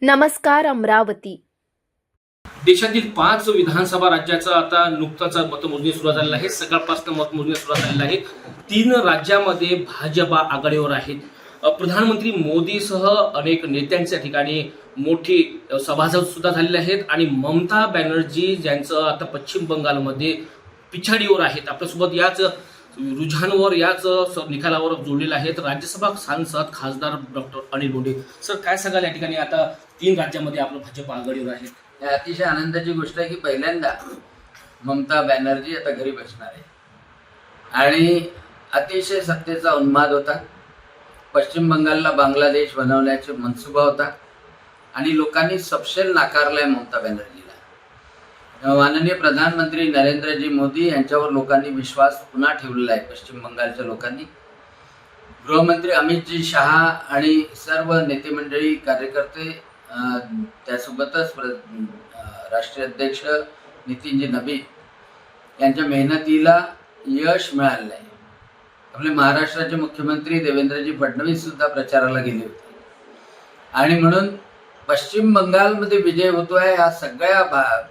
नमस्कार अमरावती. देशातील 5 विधानसभा राज्याचं आता नुकताच मतमोजणी सुरू झालेली आहे. सकाळपासून मतमोजणी सुरू झालेली आहे. 3 राज्यामध्ये भाजपा आघाडीवर आहेत. प्रधानमंत्री मोदीसह अनेक नेत्यांच्या ठिकाणी मोठी सभा सुद्धा झालेली आहेत आणि ममता बॅनर्जी ज्यांचं आता पश्चिम बंगालमध्ये पिछाडीवर आहेत. आपल्यासोबत याच रुझानवर याच निकालावर जोडलेले आहेत राज्यसभा सांसद खासदार डॉक्टर अनिल बोंडे. सर, काय सांगाल या ठिकाणी आता 3 राज्यामध्ये आपलं भाजप आघाडीवर आहे? अतिशय आनंदाची गोष्ट आहे की पहिल्यांदा ममता बॅनर्जी आता घरी बसणार आहे आणि अतिशय सत्तेचा उन्माद होता. पश्चिम बंगालला बांगलादेश बनवण्याचा मनसुबा होता आणि लोकांनी सपशेल नाकारलाय ममता बॅनर्जीला. माननीय प्रधानमंत्री नरेंद्रजी मोदी यांच्यावर लोकांनी विश्वास पुन्हा ठेवलेला आहे. पश्चिम बंगालच्या लोकांनी गृहमंत्री अमितजी शहा आणि सर्व नेते मंडळी कार्यकर्ते त्यासोबतच राष्ट्रीय अध्यक्ष नितीनजी नबीन यांच्या मेहनतीला यश मिळालेलं आहे. आपले महाराष्ट्राचे मुख्यमंत्री देवेंद्रजी फडणवीस सुद्धा प्रचाराला गेले होते आणि म्हणून पश्चिम बंगालमध्ये विजय होतोय हा सगळ्या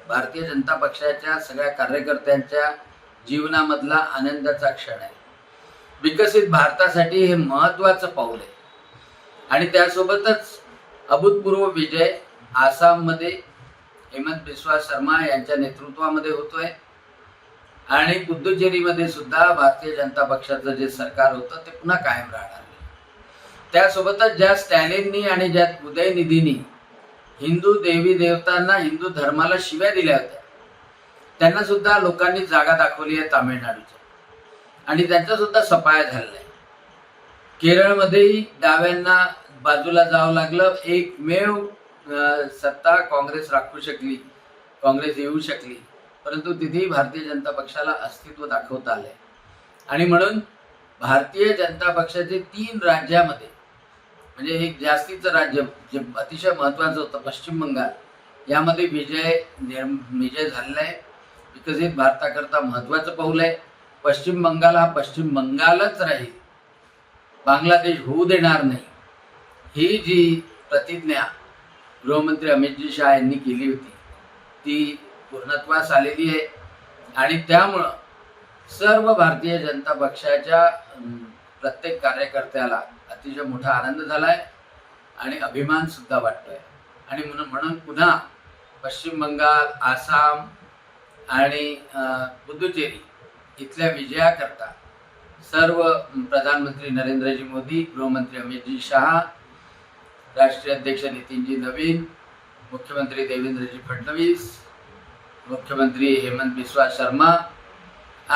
भारतीय जनता पक्षाच्या सगळ्या कार्यकर्त्यांच्या जीवनामधला आनंदाचा क्षण आहे. विकसित भारतासाठी हे महत्त्वाचं पाऊल आहे आणि त्यासोबतच अभूतपूर्व विजय आसाममध्ये हेमंत बिस्वा शर्मा यांच्या नेतृत्वामध्ये होतोय आणि पुदुचेरीमध्ये सुद्धा भारतीय जनता पक्षाचं जे सरकार होतं ते पुन्हा कायम राहणार आहे. त्यासोबतच ज्या स्टॅलिननी आणि ज्या उदयनिधींनी हिंदू देवी देवतांना हिंदू धर्माला शिव्या दिल्या होत्या त्यांना सुद्धा लोकांनी जागा दाखवली आहे तामिळनाडूच्या आणि त्यांचा सुद्धा सफाया झालेला आहे. केरळमध्येही डाव्यांना बाजूला जावं लागलं. एकमेव सत्ता काँग्रेस राखू शकली, काँग्रेस येऊ शकली, परंतु तिथेही भारतीय जनता पक्षाला अस्तित्व दाखवता आलंय आणि म्हणून भारतीय जनता पक्षाचे 3 राज्यामध्ये म्हणजे एक जास्तीचं राज्य जे अतिशय महत्त्वाचं होतं पश्चिम बंगाल यामध्ये विजय झालेला आहे. विकसित भारताकरता महत्त्वाचं पाऊल आहे. पश्चिम बंगाल हा पश्चिम बंगालच राहील, बांगलादेश होऊ देणार नाही ही जी प्रतिज्ञा गृहमंत्री अमितजी शहा यांनी केली होती ती पूर्णत्वास आलेली आहे आणि त्यामुळं सर्व भारतीय जनता पक्षाच्या प्रत्येक कार्यकर्त्याला अतिशय मोठा आनंद झाला आहे आणि अभिमान सुद्धा वाटतोय आणि म्हणून पुन्हा पश्चिम बंगाल, आसाम आणि पुदुचेरी इथल्या विजयाकरता सर्व प्रधानमंत्री नरेंद्रजी मोदी, गृहमंत्री अमितजी शहा, राष्ट्रीय अध्यक्ष नितीनजी नबीन, मुख्यमंत्री देवेंद्रजी फडणवीस, मुख्यमंत्री हेमंत बिस्वा शर्मा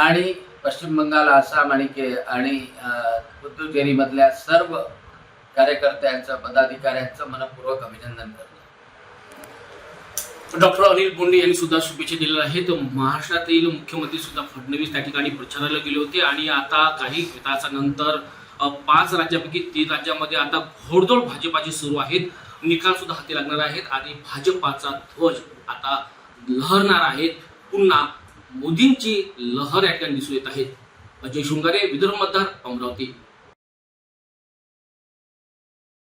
आणि पश्चिम बंगाल, आसाम आणि पुदुचेरीमधल्या सर्व कार्यकर्त्यांचं, पदाधिकाऱ्यांचं मनपूर्वक अभिनंदन करतो. डॉक्टर अनिल बोंडे यांनी सुद्धा शुभेच्छा दिलेल्या आहेत. महाराष्ट्रातील मुख्यमंत्री सुद्धा फडणवीस त्या ठिकाणी प्रचाराला गेले होते आणि आता काही तासानंतर 5 राज्यापैकी 3 राज्यामध्ये आता घोडदौड भाजपाची सुरू आहेत. निकाल सुद्धा हाती लागणार आहेत आणि भाजपाचा ध्वज आता लहरणार आहेत. पुन्हा मोदींची लहर या ठिकाणी दिसून येत आहे. अजय शृंगारे, विदर्भ मतदार, अमरावती.